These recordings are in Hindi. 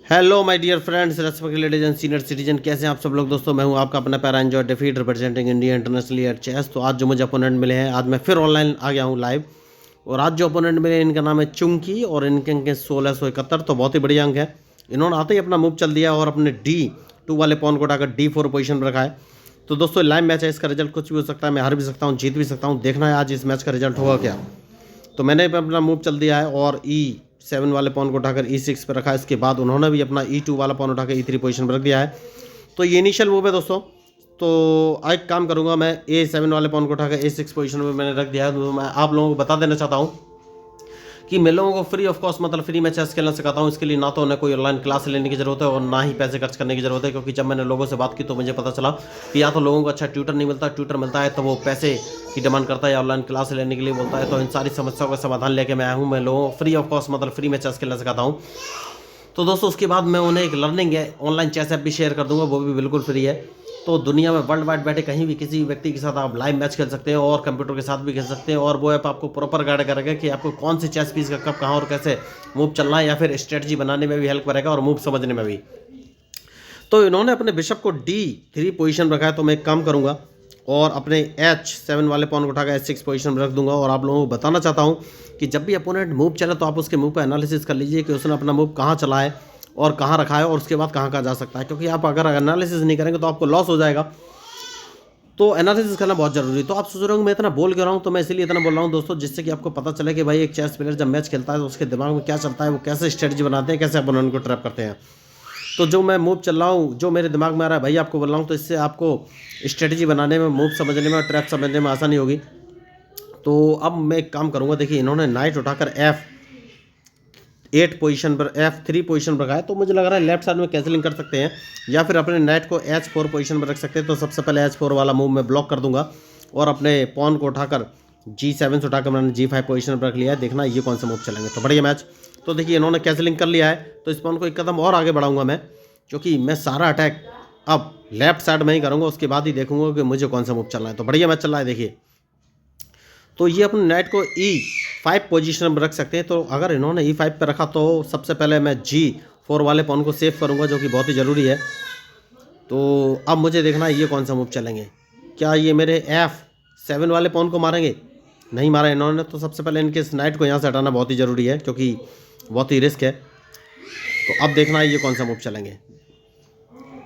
Hello my dear friends, respected ladies and senior citizen, कैसे हैं आप सब लोग। दोस्तों मैं हूं आपका अपना पैरा एंजॉय डिफीट representing India internationally at chess. तो आज जो मुझे अपोनेंट मिले हैं, आज मैं फिर ऑनलाइन आ गया हूं लाइव। और आज जो अपोनेंट मिले इनका नाम है चुंकी और इनके अंक हैं 1671। तो बहुत ही बढ़िया अंक है। इन्होंने आते ही अपना मूव चल दिया और अपने D2 वाले पॉन को उठाकर D4 पोजीशन पर रखा है। तो दोस्तों लाइव मैच है, इसका रिजल्ट कुछ भी हो सकता है। मैं हार भी सकता हूँ, जीत भी सकता हूँ। देखना है आज इस मैच का रिजल्ट होगा क्या। तो मैंने भी अपना मूव चल दिया है और E7 वाले पॉन को उठाकर E6 पर रखा है। इसके बाद उन्होंने भी अपना E2 वाला पॉन उठाकर E3 पोजीशन पर रख दिया है। तो ये इनिशियल मूव है दोस्तों। तो एक काम करूंगा, मैं A7 वाले पॉन को उठाकर A6 पोजीशन में मैंने रख दिया है। तो मैं आप लोगों को बता देना चाहता हूँ कि मैं लोगों को फ्री ऑफ कॉस्ट मतलब फ्री में चेस खेलना सिखाता हूँ। इसके लिए ना तो उन्हें कोई ऑनलाइन क्लास लेने की जरूरत है और ना ही पैसे खर्च करने की जरूरत है। क्योंकि जब मैंने लोगों से बात की तो मुझे पता चला कि या तो लोगों को अच्छा ट्यूटर नहीं मिलता, ट्यूटर मिलता है तो वो पैसे की डिमांड करता है या ऑनलाइन क्लास लेने के लिए बोलता है। तो इन सारी समस्याओं का समाधान लेके मैं आया हूँ। मैं लोगों को फ्री ऑफ कॉस्ट मतलब फ्री में चेस खेलना सिखाता हूँ। तो दोस्तों उसके बाद मैं उन्हें एक लर्निंग है ऑनलाइन चेस ऐप भी शेयर कर दूंगा, वो भी बिल्कुल फ्री है। तो दुनिया में वर्ल्ड वाइड बैठे कहीं भी किसी व्यक्ति के साथ आप लाइव मैच खेल सकते हैं और कंप्यूटर के साथ भी खेल सकते हैं। और वो ऐप आपको प्रॉपर गाइड करेगा कि आपको कौन सी चेस पीस का कब कहाँ और कैसे मूव चलना है, या फिर स्ट्रेटजी बनाने में भी हेल्प करेगा और मूव समझने में भी। तो इन्होंने अपने बिशप को D3 पोजीशन रखा है। तो मैं एक काम करूंगा और अपने H7 वाले पॉन को उठाकर H6 पोजीशन में रख दूंगा। और आप लोगों को बताना चाहता हूं कि जब भी अपोनेंट मूव चले तो आप उसके मूव का एनालिसिस कर लीजिए कि उसने अपना मूव कहाँ चला है और कहाँ रखा है और उसके बाद कहाँ कहाँ जा सकता है। क्योंकि आप अगर एनालिसिस नहीं करेंगे तो आपको लॉस हो जाएगा। तो एनालिसिस करना बहुत जरूरी है। तो आप सोच रहे हो मैं इतना बोल क्यों रहा हूँ, तो मैं इसीलिए इतना बोल रहा हूँ दोस्तों, जिससे कि आपको पता चले कि भाई एक चेस प्लेयर जब मैच खेलता है तो उसके दिमाग में क्या चलता है, वो कैसे स्ट्रेटजी बनाते हैं, कैसे अपोनेंट को ट्रैप करते हैं। तो जो मैं मूव चल रहा हूँ, जो मेरे दिमाग में आ रहा है भाई आपको बोल रहा हूँ, तो इससे आपको स्ट्रेटजी बनाने में, मूव समझने में और ट्रैप समझने में आसानी होगी। तो अब मैं एक काम करूँगा, देखिए इन्होंने नाइट उठाकर F8 पोजीशन पर F3 पोजीशन पर रखा है। तो मुझे लग रहा है लेफ्ट साइड में कैंसिलिंग कर सकते हैं या फिर अपने नाइट को H4 पोजीशन पर रख सकते हैं। तो सबसे पहले H4 वाला मूव मैं ब्लॉक कर दूंगा और अपने पॉन को उठाकर G7 से उठाकर मैंने G5 पोजीशन पर रख लिया है। देखना ये कौन सा मूव चलेंगे। तो बढ़िया मैच। तो देखिए इन्होंने कैंसिलिंग कर लिया है, तो इस पॉन को एक कदम और आगे बढ़ाऊंगा मैं, क्योंकि मैं सारा अटैक अब लेफ्ट साइड में ही करूंगा। उसके बाद ही देखूंगा कि मुझे कौन सा मूव चलना है। तो बढ़िया मैच चल रहा है देखिए। तो ये अपने नाइट को E5 पोजीशन में रख सकते हैं। तो अगर इन्होंने E5 पर रखा तो सबसे पहले मैं G4 वाले पॉन को सेव करूंगा, जो कि बहुत ही ज़रूरी है। तो अब मुझे देखना है ये कौन सा मूव चलेंगे। क्या ये मेरे F7 वाले पॉन को मारेंगे? नहीं मारा इन्होंने। तो सबसे पहले इनके इस नाइट को यहाँ से हटाना बहुत ही ज़रूरी है, क्योंकि बहुत ही रिस्क है। तो अब देखना है ये कौन सा मूव चलेंगे।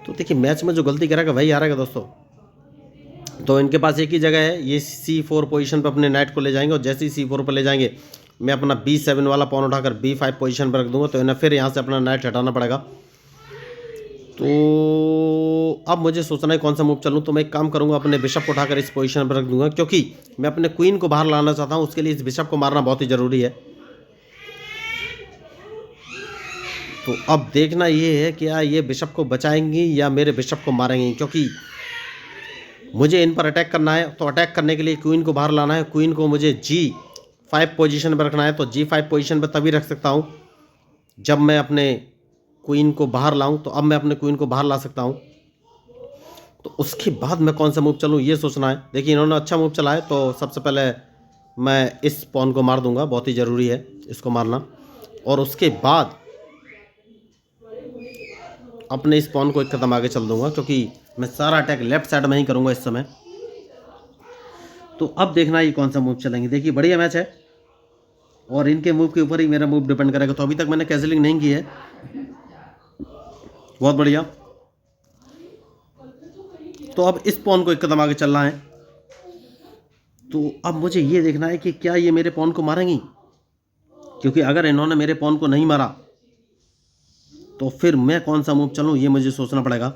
तो देखिए मैच में जो गलती करेगा वही हारेगा दोस्तों। तो इनके पास एक ही जगह है, ये C4 पोजीशन पर अपने नाइट को ले जाएंगे और जैसे ही C4 पर ले जाएंगे मैं अपना B7 वाला पॉन उठाकर B5 पोजीशन पर रख दूंगा। तो इन्हें फिर यहाँ से अपना नाइट हटाना पड़ेगा। तो अब मुझे सोचना है कौन सा मूव चलूँ। तो मैं एक काम करूँगा, अपने बिशप को उठाकर इस पोजीशन पर रख दूंगा, क्योंकि मैं अपने क्वीन को बाहर लाना चाहता हूँ। उसके लिए इस बिशप को मारना बहुत ही ज़रूरी है। तो अब देखना ये है कि ये बिशप को बचाएंगी या मेरे बिशप को मारेंगी, क्योंकि मुझे इन पर अटैक करना है। तो अटैक करने के लिए क्वीन को बाहर लाना है। क्वीन को मुझे G5 पोजीशन पर रखना है। तो G5 पोजीशन पर तभी रख सकता हूँ जब मैं अपने क्वीन को बाहर लाऊं। तो अब मैं अपने क्वीन को बाहर ला सकता हूं। तो उसके बाद मैं कौन सा मूव चलूं ये सोचना है। देखिए इन्होंने अच्छा मूव चला है, तो सबसे पहले मैं इस पॉन को मार दूंगा, बहुत ही ज़रूरी है इसको मारना। और उसके बाद अपने इस पॉन को एक कदम आगे चल दूंगा, क्योंकि मैं सारा अटैक लेफ्ट साइड में ही करूंगा इस समय। तो अब देखना ये कौन सा मूव चलेंगे। देखिए बढ़िया मैच है और इनके मूव के ऊपर ही मेरा मूव डिपेंड करेगा। तो अभी तक मैंने कैंसिलिंग नहीं की है। बहुत बढ़िया। तो अब इस पॉन को एक कदम आगे चलना है। तो अब मुझे ये देखना है कि क्या ये मेरे पॉन को मारेंगी, क्योंकि अगर इन्होंने मेरे पॉन को नहीं मारा तो फिर मैं कौन सा मूव चलूं ये मुझे सोचना पड़ेगा।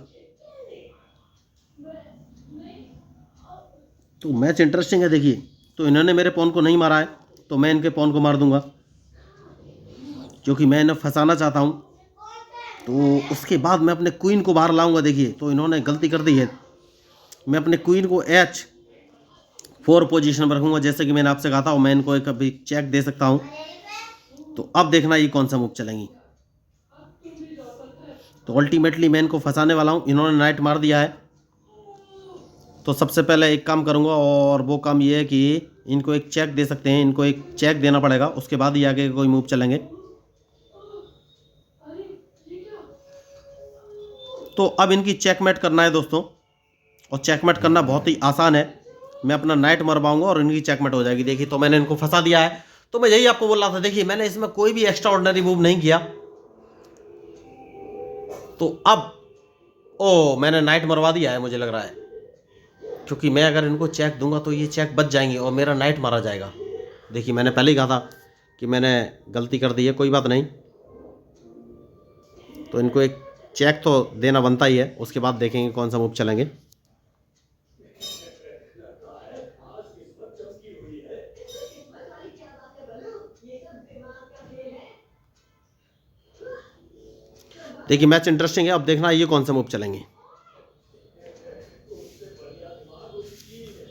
तो मैच इंटरेस्टिंग है देखिए। तो इन्होंने मेरे पॉन को नहीं मारा है, तो मैं इनके पॉन को मार दूंगा, क्योंकि मैं इन्हें फंसाना चाहता हूं। तो उसके बाद मैं अपने क्वीन को बाहर लाऊंगा। देखिए तो इन्होंने गलती कर दी है। मैं अपने क्वीन को H4 पोजीशन पर रखूंगा, जैसे कि मैंने आपसे कहा था। और मैं इनको एक अभी चेक दे सकता हूं। तो अब देखना ये कौन सा मूव चलेंगी। तो अल्टीमेटली मैं इनको फंसाने वाला हूं। इन्होंने नाइट मार दिया है। तो सबसे पहले एक काम करूंगा, और वो काम ये है कि इनको एक चेक दे सकते हैं। इनको एक चेक देना पड़ेगा, उसके बाद ही आगे कोई मूव चलेंगे। तो अब इनकी चेकमेट करना है दोस्तों, और चेकमेट करना बहुत ही आसान है। मैं अपना नाइट मरवाऊंगा और इनकी चेकमेट हो जाएगी। देखिए, तो मैंने इनको फंसा दिया है। तो मैं यही आपको बोल रहा था, देखिए मैंने इसमें कोई भी एक्स्ट्रा ऑर्डिनरी मूव नहीं किया। तो अब मैंने नाइट मरवा दिया है मुझे लग रहा है, क्योंकि मैं अगर इनको चेक दूंगा तो ये चेक बच जाएंगे और मेरा नाइट मारा जाएगा। देखिए, मैंने पहले ही कहा था कि मैंने गलती कर दी है, कोई बात नहीं। तो इनको एक चेक तो देना बनता ही है, उसके बाद देखेंगे कौन सा मूव चलेंगे। देखिए, मैच इंटरेस्टिंग है, अब देखना ये कौन सा मूव चलेंगे।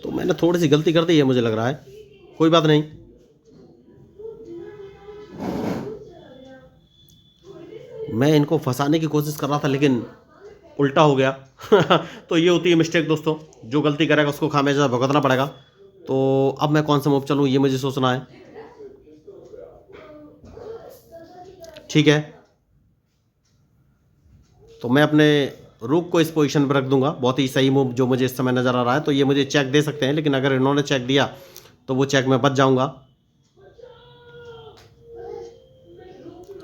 तो मैंने थोड़ी सी गलती कर दी है मुझे लग रहा है, कोई बात नहीं। मैं इनको फंसाने की कोशिश कर रहा था लेकिन उल्टा हो गया। तो ये होती है मिस्टेक दोस्तों, जो गलती करेगा उसको खामियाजा भुगतना पड़ेगा। तो अब मैं कौन सा मूव चलूँ ये मुझे सोचना है। ठीक है, तो मैं अपने रूक को इस पोजीशन पर रख दूंगा। बहुत ही सही मूव जो मुझे इस समय नज़र आ रहा है। तो ये मुझे चेक दे सकते हैं, लेकिन अगर इन्होंने चेक दिया तो वो चेक में बच जाऊंगा।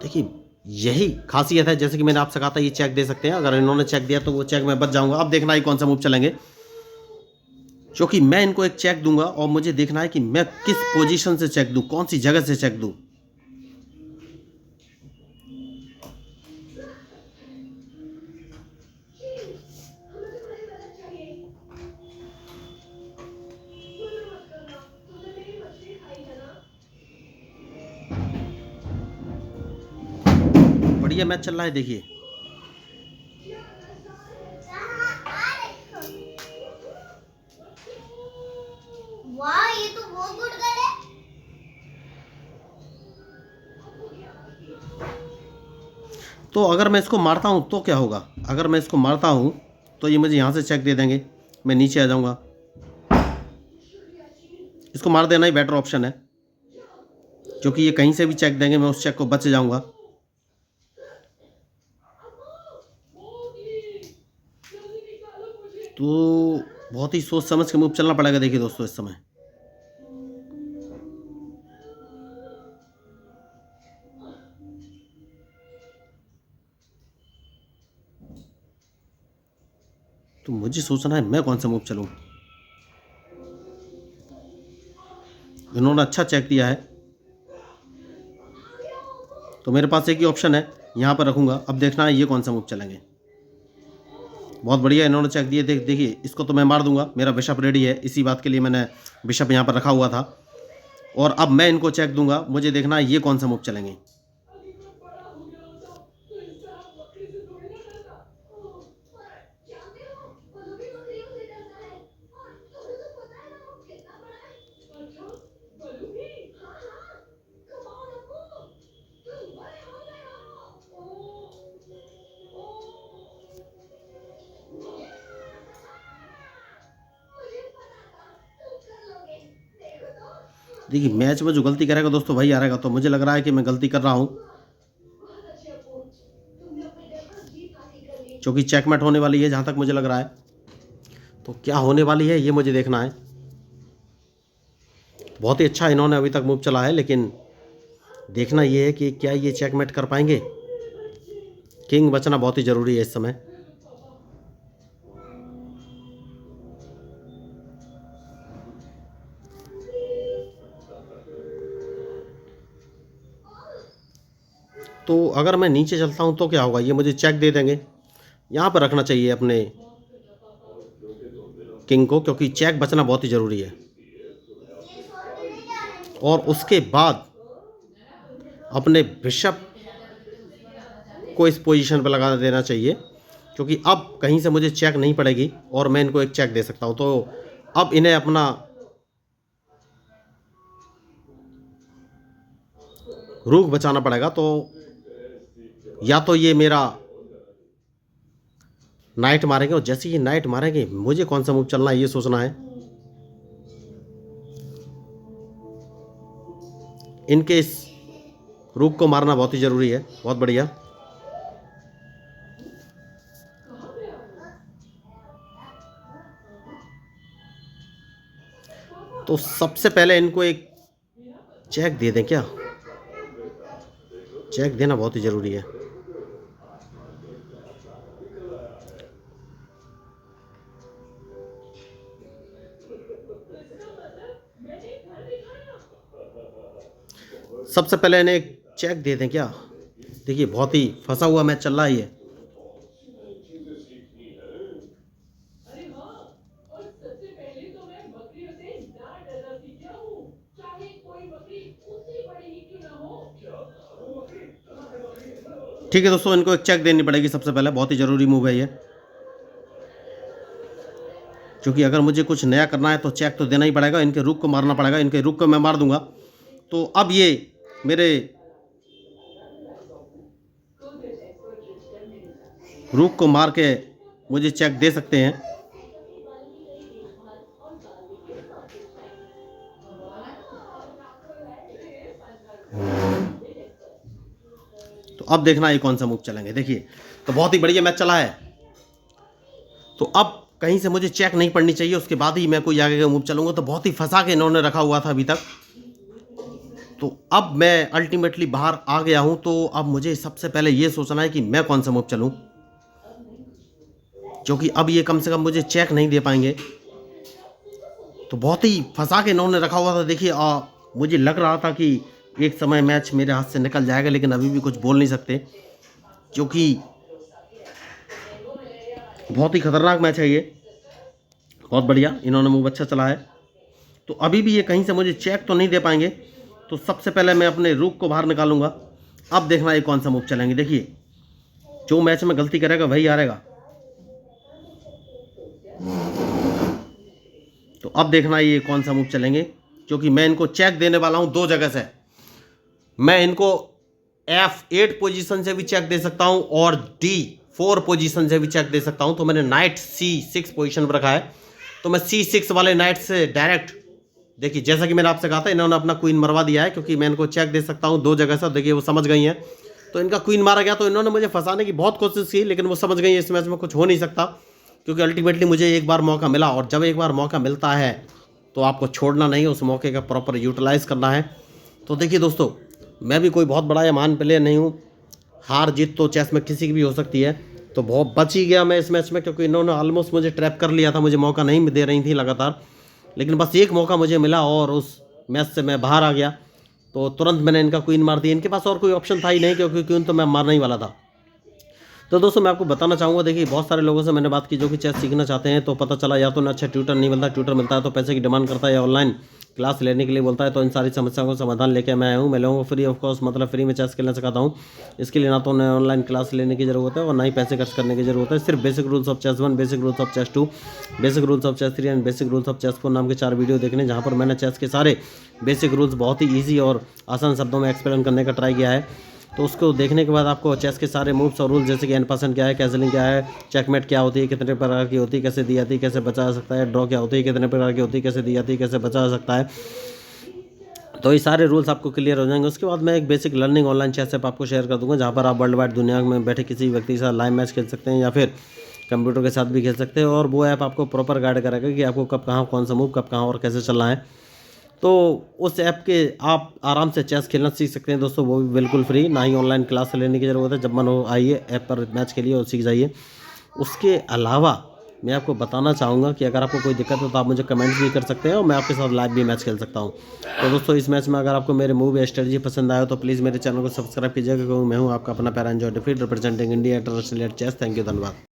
देखिए, यही खासियत है, जैसे कि मैंने आपसे कहा था ये चेक दे सकते हैं, अगर इन्होंने चेक दिया तो वो चेक में बच जाऊंगा। अब देखना है कौन सा मूव चलेंगे, क्योंकि मैं इनको एक चेक दूंगा और मुझे देखना है कि मैं किस पोजीशन से चेक दूं, कौन सी जगह से चेक दूं। बढ़िया मैच चल रहा है। देखिए, वाह, ये तो बहुत गुड गर्ल है। तो अगर मैं इसको मारता हूं तो क्या होगा? अगर मैं इसको मारता हूं तो ये मुझे यहां से चेक दे देंगे, मैं नीचे आ जाऊंगा। इसको मार देना ही बेटर ऑप्शन है, क्योंकि ये कहीं से भी चेक देंगे, मैं उस चेक को बच जाऊंगा। तो बहुत ही सोच समझ के मूव चलना पड़ेगा। देखिए दोस्तों, इस समय तो मुझे सोचना है मैं कौन सा मूव चलूं। इन्होंने अच्छा चेक दिया है, तो मेरे पास एक ही ऑप्शन है, यहाँ पर रखूंगा। अब देखना है ये कौन सा मूव चलेंगे। बहुत बढ़िया, इन्होंने चेक दिए। देखिए, इसको तो मैं मार दूंगा, मेरा बिशप रेडी है। इसी बात के लिए मैंने बिशप यहाँ पर रखा हुआ था। और अब मैं इनको चेक दूंगा, मुझे देखना है ये कौन सा मूव चलेंगे। देखिए, मैच में जो गलती करेगा दोस्तों वही हारेगा। तो मुझे लग रहा है कि मैं गलती कर रहा हूँ, क्योंकि चेकमेट होने वाली है जहाँ तक मुझे लग रहा है। तो क्या होने वाली है ये मुझे देखना है। बहुत ही अच्छा इन्होंने अभी तक मूव चला है, लेकिन देखना ये है कि क्या ये चेकमेट कर पाएंगे। किंग बचना बहुत ही ज़रूरी है इस समय। तो अगर मैं नीचे चलता हूँ तो क्या होगा, ये मुझे चेक दे देंगे। यहाँ पर रखना चाहिए अपने किंग को, क्योंकि चेक बचना बहुत ही ज़रूरी है। और उसके बाद अपने बिशप को इस पोजीशन पर लगा देना चाहिए, क्योंकि अब कहीं से मुझे चेक नहीं पड़ेगी और मैं इनको एक चेक दे सकता हूँ। तो अब इन्हें अपना रूख बचाना पड़ेगा। तो या तो ये मेरा नाइट मारेंगे, और जैसे ही नाइट मारेंगे मुझे कौन सा मूव चलना है ये सोचना है। इनके इस रूख को मारना बहुत ही ज़रूरी है। बहुत बढ़िया। तो सबसे पहले इनको एक चेक दे दें क्या? चेक देना बहुत ही ज़रूरी है। सबसे पहले इन्हें एक चेक दे दें क्या? देखिए बहुत ही फंसा हुआ मैच चल रहा है ये। ठीक है दोस्तों, इनको एक चेक देनी पड़ेगी सबसे पहले, बहुत ही ज़रूरी मूव है ये, क्योंकि अगर मुझे कुछ नया करना है तो चेक तो देना ही पड़ेगा। इनके रुक को मारना पड़ेगा, इनके रुक को मैं मार दूंगा तो अब ये मेरे रुक को मार के मुझे चेक दे सकते हैं। तो अब देखना ये कौन सा मूव चलेंगे। देखिए तो बहुत ही बढ़िया मैच चला है। तो अब कहीं से मुझे चेक नहीं पड़नी चाहिए, उसके बाद ही मैं कोई आगे का मूव चलूंगा। तो बहुत ही फंसा के इन्होंने रखा हुआ था अभी तक। तो अब मैं अल्टीमेटली बाहर आ गया हूं। तो अब मुझे सबसे पहले ये सोचना है कि मैं कौन सा मूव चलूं, क्योंकि अब ये कम से कम मुझे चेक नहीं दे पाएंगे। तो बहुत ही फंसा के इन्होंने रखा हुआ था। देखिए मुझे लग रहा था कि एक समय मैच मेरे हाथ से निकल जाएगा, लेकिन अभी भी कुछ बोल नहीं सकते, क्योंकि बहुत ही खतरनाक मैच है ये। बहुत बढ़िया, इन्होंने मूव अच्छा चला है। तो अभी भी ये कहीं से मुझे चेक तो नहीं दे पाएंगे। तो सबसे पहले मैं अपने रूक को बाहर निकालूंगा। अब देखना ये कौन सा मूव चलेंगे। देखिए जो मैच में गलती करेगा वही हारेगा। तो अब देखना ये कौन सा मूव चलेंगे, क्योंकि मैं इनको चेक देने वाला हूं दो जगह से। मैं इनको F8 पोजीशन से भी चेक दे सकता हूं और D4 पोजीशन से भी चेक दे सकता हूं। तो मैंने नाइट C6 पोजीशन पर रखा है। तो मैं C6 वाले नाइट से डायरेक्ट, देखिए जैसा कि मैंने आपसे कहा था, इन्होंने अपना क्वीन मरवा दिया है, क्योंकि मैं इनको चेक दे सकता हूं दो जगह से। देखिए वो समझ गई हैं। तो इनका क्वीन मारा गया। तो इन्होंने मुझे फंसाने की बहुत कोशिश की, लेकिन वो समझ गई इस मैच में कुछ हो नहीं सकता, क्योंकि अल्टीमेटली मुझे एक बार मौका मिला। और जब एक बार मौका मिलता है तो आपको छोड़ना नहीं है, उस मौके का प्रॉपर यूटिलाइज़ करना है। तो देखिए दोस्तों, मैं भी कोई बहुत बड़ा या महान प्लेयर नहीं हूँ। हार जीत तो चेस में किसी की भी हो सकती है। तो बहुत बच ही गया मैं इस मैच में, क्योंकि इन्होंने ऑलमोस्ट मुझे ट्रैप कर लिया था। मुझे मौका नहीं दे रही थी लगातार, लेकिन बस एक मौका मुझे मिला और उस मैच से मैं बाहर आ गया। तो तुरंत मैंने इनका क्वीन मार दिया। इनके पास और कोई ऑप्शन था ही नहीं, क्योंकि क्वीन तो मैं मारने ही वाला था। तो दोस्तों मैं आपको बताना चाहूँगा, देखिए बहुत सारे लोगों से मैंने बात की जो कि चेस सीखना चाहते हैं। तो पता चला या तो ना अच्छा ट्यूटर नहीं मिलता, ट्यूटर मिलता है तो पैसे की डिमांड करता है, या ऑनलाइन क्लास लेने के लिए बोलता है। तो इन सारी समस्याओं का समाधान लेकर मैं आया हूँ। मैं लोगों को फ्री ऑफ कॉस्ट, मतलब फ्री में चेस खेलना सिखाता हूँ। इसके लिए ना तो उन्हें ऑनलाइन क्लास लेने की जरूरत है और ना ही पैसे खर्च करने की जरूरत है। सिर्फ basic rules of chess 1, basic rules of chess 2, basic rules of chess 3 and basic rules of chess 4 नाम के 4 वीडियो देखने, जहाँ पर मैंने चेस के सारे बेसिक रूल्स बहुत ही ईजी और आसान शब्दों में एक्सप्लेन करने का ट्राई किया है। तो उसको देखने के बाद आपको चेस के सारे मूव्स और रूल्स, जैसे कि एन परसेंट क्या है, कैसलिंग क्या है, चेकमेट क्या होती है, कितने प्रकार की होती है, कैसे दी जाती है, कैसे बचा सकता है, ड्रॉ क्या होती है, कितने प्रकार की होती है, कैसे दी जाती है, कैसे बचा सकता है। तो ये सारे रूल्स आपको क्लियर हो जाएंगे। उसके बाद मैं एक basic learning online chess app आपको शेयर कर दूंगा, जहाँ पर आप वर्ल्ड वाइड दुनिया में बैठे किसी व्यक्ति के साथ लाइव मैच खेल सकते हैं, या फिर कंप्यूटर के साथ भी खेल सकते हैं। और वो ऐप आपको प्रॉपर गाइड करेगा कि आपको कब कहाँ कौन सा मूव कब कहाँ और कैसे चलना है। तो उस ऐप के आप आराम से चेस खेलना सीख सकते हैं दोस्तों, वो भी बिल्कुल फ्री, ना ही ऑनलाइन क्लास लेने की ज़रूरत है। जब मन हो आइए ऐप पर मैच खेलिए और सीख जाइए। उसके अलावा मैं आपको बताना चाहूँगा कि अगर आपको कोई दिक्कत हो तो आप मुझे कमेंट्स भी कर सकते हैं और मैं आपके साथ लाइव भी मैच खेल सकता हूँ। तो दोस्तों इस मैच में अगर आपको मेरे मूव या स्ट्रेटजी पसंद आया तो प्लीज़ मेरे चैनल को सब्सक्राइब कीजिएगा, क्योंकि मैं हूँ आपका अपना पैरा एंजॉय डिफीट representing India international at chess. Thank you, धन्यवाद।